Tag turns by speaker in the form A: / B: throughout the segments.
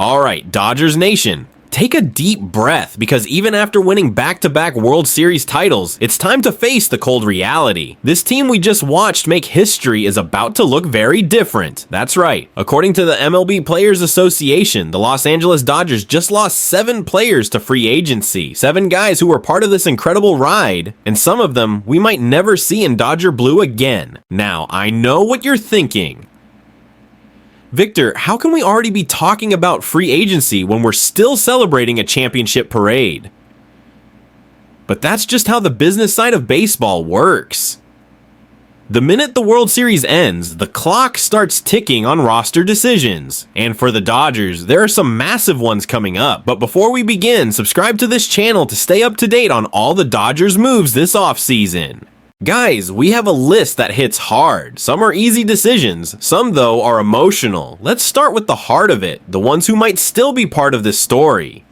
A: All right, Dodgers Nation, take a deep breath, because even after winning back-to-back World Series titles, it's time to face the cold reality. This team we just watched make history is about to look very different. That's right. According to the MLB Players Association, the Los Angeles Dodgers just lost 7 players to free agency. 7 guys who were part of this incredible ride, and some of them we might never see in Dodger blue again. Now, I know what you're thinking. Victor, how can we already be talking about free agency when we're still celebrating a championship parade? But that's just how the business side of baseball works. The minute the World Series ends, the clock starts ticking on roster decisions. And for the Dodgers, there are some massive ones coming up. But before we begin, subscribe to this channel to stay up to date on all the Dodgers moves this offseason. Guys, we have a list that hits hard. Some are easy decisions, some though are emotional. Let's start with the heart of it, the ones who might still be part of this story.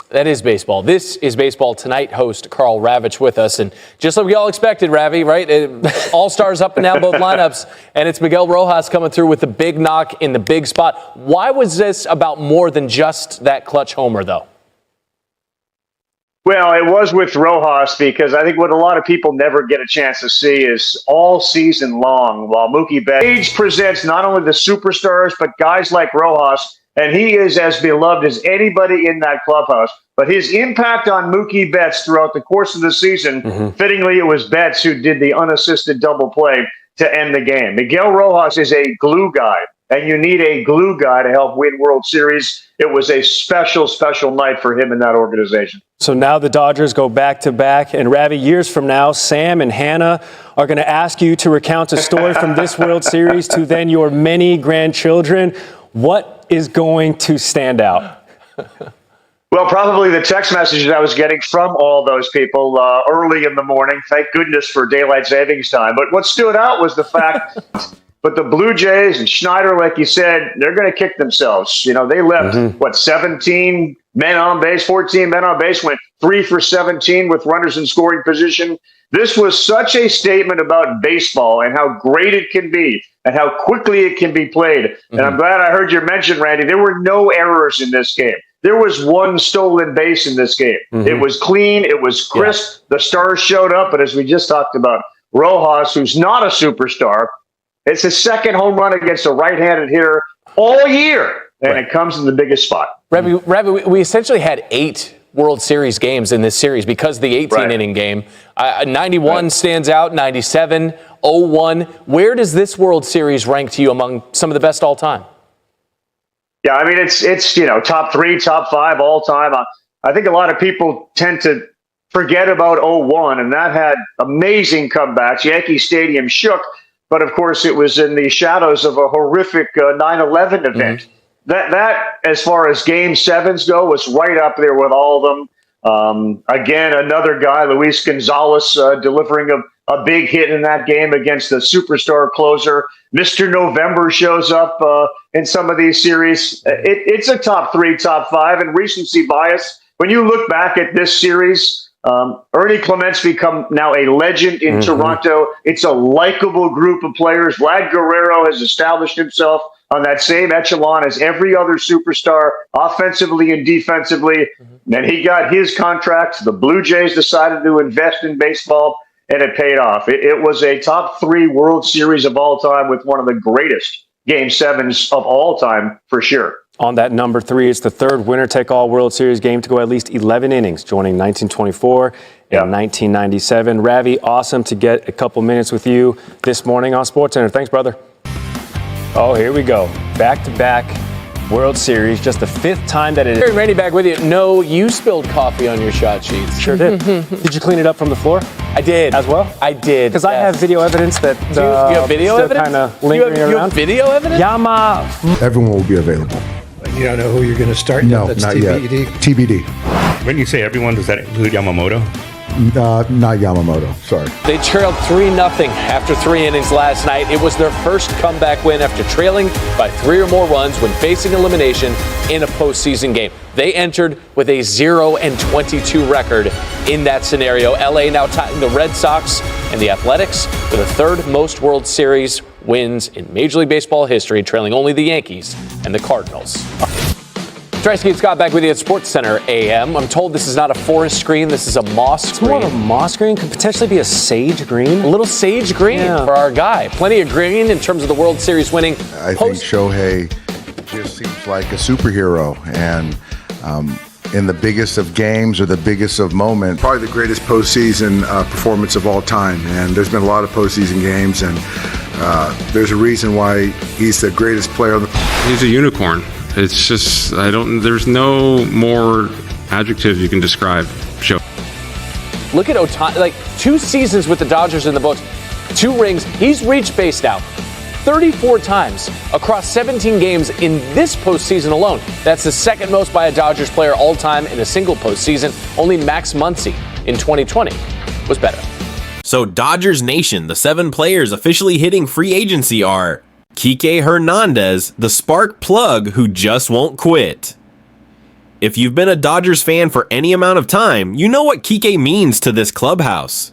B: That is baseball. This is Baseball Tonight host Carl Ravitch with us. And just like we all expected, Ravi, right? All-stars up and down both lineups. And it's Miguel Rojas coming through with the big knock in the big spot. Why was this about more than just that clutch homer, though?
C: Well, it was with Rojas because I think what a lot of people never get a chance to see is all season long, while Mookie Betts age presents not only the superstars, but guys like Rojas, and he is as beloved as anybody in that clubhouse. But his impact on Mookie Betts throughout the course of the season, fittingly, it was Betts who did the unassisted double play to end the game. Miguel Rojas is a glue guy, and you need a glue guy to help win World Series. It was a special, special night for him in that organization.
D: So now the Dodgers go back-to-back, and Ravi, years from now, Sam and Hannah are going to ask you to recount a story from this World Series to then your many grandchildren. What is going to stand out?
C: Well, probably the text messages I was getting from all those people early in the morning. Thank goodness for daylight savings time. But what stood out was the fact but the Blue Jays and Schneider, like you said, they're going to kick themselves. You know, they left, 17 men on base, 14 men on base, went 3 for 17 with runners in scoring position. This was such a statement about baseball and how great it can be and how quickly it can be played. And I'm glad I heard you mention, Randy, there were no errors in this game. There was one stolen base in this game. It was clean. It was crisp. The stars showed up. But as we just talked about, Rojas, who's not a superstar, it's his second home run against a right-handed hitter all year, and it comes in the biggest spot.
B: Ravi, we essentially had 8 World Series games in this series because of the 18-inning game. 91 stands out, 97, 01. Where does this World Series rank to you among some of the best all time?
C: Yeah, I mean, it's top 3, top 5 all time. I think a lot of people tend to forget about 01, and that had amazing comebacks. Yankee Stadium shook. But, of course, it was in the shadows of a horrific 9/11 event. That, as far as Game 7s go, was right up there with all of them. Again, another guy, Luis Gonzalez, delivering a big hit in that game against the superstar closer. Mr. November shows up in some of these series. It's a top 3, top 5, and recency bias. When you look back at this series, Ernie Clement's become now a legend in Toronto. It's a likable group of players. Vlad Guerrero has established himself on that same echelon as every other superstar, offensively and defensively. And he got his contract. The Blue Jays decided to invest in baseball, and it paid off. It was a top 3 World Series of all time with one of the greatest Game 7s of all time, for sure.
D: On that number 3, it's the third winner-take-all World Series game to go at least 11 innings, joining 1924 and 1997. Ravi, awesome to get a couple minutes with you this morning on SportsCenter. Thanks, brother. Oh, here we go. Back-to-back World Series, just the 5th time that it is.
B: Randy, back with you. No, you spilled coffee on your shot sheets.
D: Sure did. Did you clean it up from the floor?
B: I did.
D: As well?
B: I did.
D: Because I have video evidence that
B: you have video evidence?
D: Kind of lingering around.
B: You have video evidence?
E: Everyone will be available.
F: You don't know who you're going to start?
E: No,
F: That's
E: not
F: TBD.
E: yet. TBD.
G: When you say everyone, does that include Yamamoto?
E: Not Yamamoto, sorry.
B: They trailed 3-0 after 3 innings last night. It was their first comeback win after trailing by 3 or more runs when facing elimination in a postseason game. They entered with a 0-22 record in that scenario. LA now tying the Red Sox and the Athletics for the 3rd most World Series wins in Major League Baseball history, trailing only the Yankees and the Cardinals. Tracy and Scott back with you at SportsCenter AM. I'm told this is not a forest screen. This is a moss
D: It's
B: screen.
D: more of a moss green, could potentially be a sage green.
B: A little sage green for our guy. Plenty of green in terms of the World Series winning.
H: I think Shohei just seems like a superhero, and in the biggest of games or the biggest of moments.
I: Probably the greatest postseason performance of all time, and there's been a lot of postseason games, and there's a reason why he's the greatest player on the.
J: He's a unicorn. It's just there's no more adjectives you can describe Shohei.
B: Look at Ohtani, like 2 seasons with the Dodgers in the books, 2 rings. He's reached base now 34 times across 17 games in this postseason alone. That's the second most by a Dodgers player all time in a single postseason. Only Max Muncy in 2020 was better.
A: So Dodgers Nation, the 7 players officially hitting free agency are Kike Hernandez, the spark plug who just won't quit. If you've been a Dodgers fan for any amount of time, you know what Kike means to this clubhouse.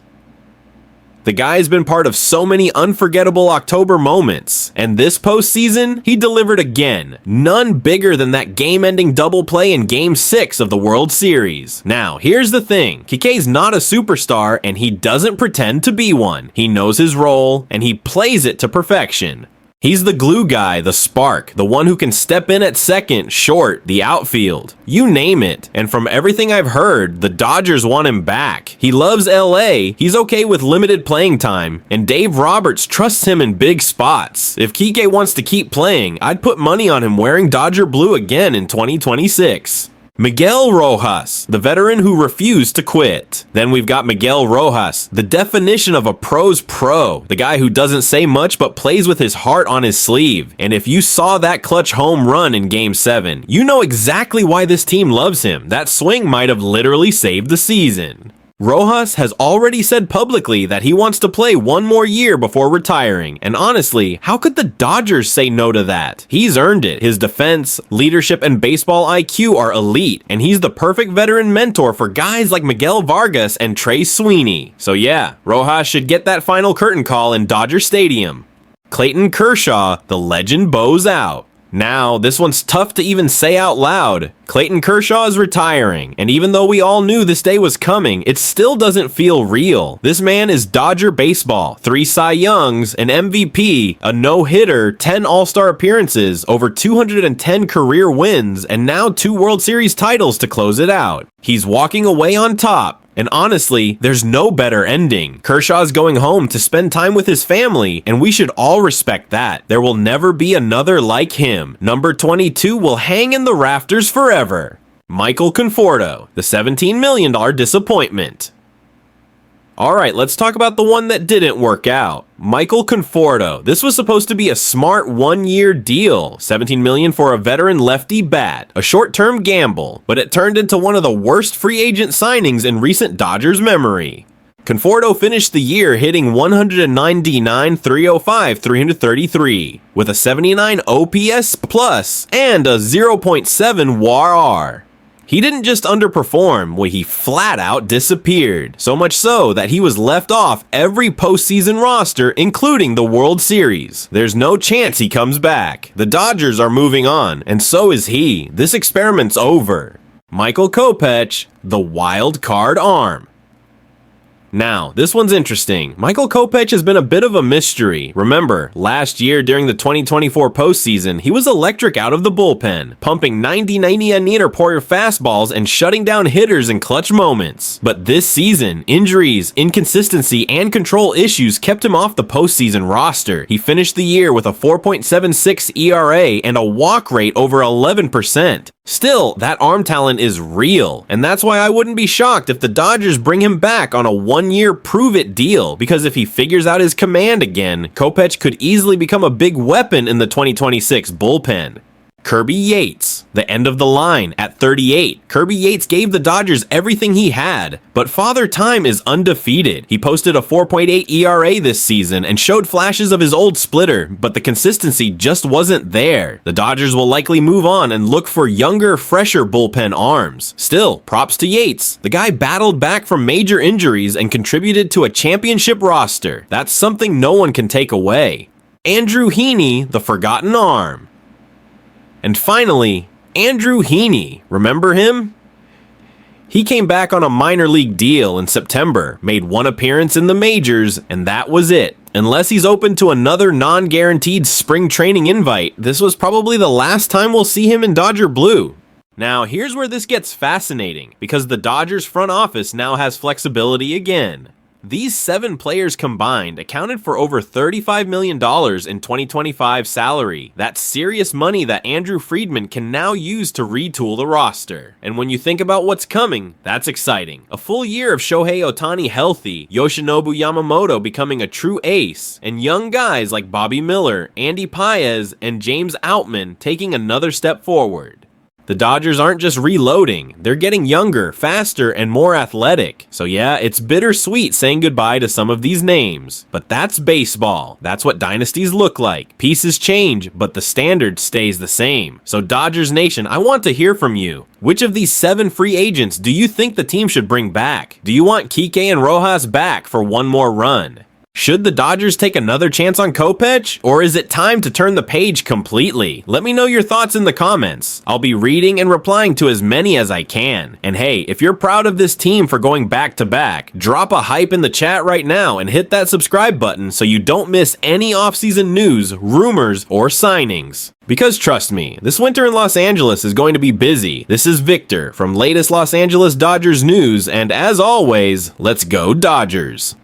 A: The guy's been part of so many unforgettable October moments, and this postseason, he delivered again. None bigger than that game-ending double play in Game 6 of the World Series. Now, here's the thing. Kike's not a superstar, and he doesn't pretend to be one. He knows his role, and he plays it to perfection. He's the glue guy, the spark, the one who can step in at second, short, the outfield. You name it. And from everything I've heard, the Dodgers want him back. He loves LA, he's okay with limited playing time, and Dave Roberts trusts him in big spots. If Kike wants to keep playing, I'd put money on him wearing Dodger blue again in 2026. Miguel Rojas, the veteran who refused to quit. Then we've got Miguel Rojas, the definition of a pro's pro, the guy who doesn't say much but plays with his heart on his sleeve. And if you saw that clutch home run in Game 7, you know exactly why this team loves him. That swing might have literally saved the season. Rojas has already said publicly that he wants to play 1 more year before retiring, and honestly, how could the Dodgers say no to that? He's earned it. His defense, leadership, and baseball IQ are elite, and he's the perfect veteran mentor for guys like Miguel Vargas and Trey Sweeney. So yeah, Rojas should get that final curtain call in Dodger Stadium. Clayton Kershaw, the legend bows out. Now, this one's tough to even say out loud. Clayton Kershaw is retiring, and even though we all knew this day was coming, it still doesn't feel real. This man is Dodger baseball, 3 Cy Youngs, an MVP, a no-hitter, 10 All-Star appearances, over 210 career wins, and now 2 World Series titles to close it out. He's walking away on top. And honestly, there's no better ending. Kershaw's going home to spend time with his family, and we should all respect that. There will never be another like him. Number 22 will hang in the rafters forever. Michael Conforto, the $17 million disappointment. Alright, let's talk about the one that didn't work out. Michael Conforto. This was supposed to be a smart 1-year deal. $17 million for a veteran lefty bat. A short-term gamble, but it turned into one of the worst free agent signings in recent Dodgers memory. Conforto finished the year hitting 199, 305, 333, with a 79 OPS plus and a 0.7 WAR. He didn't just underperform, he flat out disappeared. So much so that he was left off every postseason roster, including the World Series. There's no chance he comes back. The Dodgers are moving on, and so is he. This experiment's over. Michael Kopech, the wild card arm. Now, this one's interesting. Michael Kopech has been a bit of a mystery. Remember, last year during the 2024 postseason, he was electric out of the bullpen, pumping 90-90 and neater poor fastballs and shutting down hitters in clutch moments. But this season, injuries, inconsistency, and control issues kept him off the postseason roster. He finished the year with a 4.76 ERA and a walk rate over 11%. Still, that arm talent is real, and that's why I wouldn't be shocked if the Dodgers bring him back on a 1-year prove-it deal, because if he figures out his command again, Kopech could easily become a big weapon in the 2026 bullpen. Kirby Yates, the end of the line at 38. Kirby Yates gave the Dodgers everything he had, but Father Time is undefeated. He posted a 4.8 ERA this season and showed flashes of his old splitter, but the consistency just wasn't there. The Dodgers will likely move on and look for younger, fresher bullpen arms. Still, props to Yates. The guy battled back from major injuries and contributed to a championship roster. That's something no one can take away. Andrew Heaney, the forgotten arm. And finally, Andrew Heaney. Remember him? He came back on a minor league deal in September, made one appearance in the majors, and that was it. Unless he's open to another non-guaranteed spring training invite, this was probably the last time we'll see him in Dodger blue. Now, here's where this gets fascinating, because the Dodgers front office now has flexibility again. These 7 players combined accounted for over $35 million in 2025 salary. That's serious money that Andrew Friedman can now use to retool the roster. And when you think about what's coming, that's exciting. A full year of Shohei Ohtani healthy, Yoshinobu Yamamoto becoming a true ace, and young guys like Bobby Miller, Andy Paez, and James Outman taking another step forward. The Dodgers aren't just reloading, they're getting younger, faster, and more athletic. So yeah, it's bittersweet saying goodbye to some of these names. But that's baseball. That's what dynasties look like. Pieces change, but the standard stays the same. So Dodgers Nation, I want to hear from you. Which of these 7 free agents do you think the team should bring back? Do you want Kike and Rojas back for one more run? Should the Dodgers take another chance on Kopech, or is it time to turn the page completely? Let me know your thoughts in the comments. I'll be reading and replying to as many as I can. And hey, if you're proud of this team for going back to back, drop a hype in the chat right now and hit that subscribe button so you don't miss any offseason news, rumors, or signings. Because trust me, this winter in Los Angeles is going to be busy. This is Victor from latest Los Angeles Dodgers news, and as always, let's go Dodgers.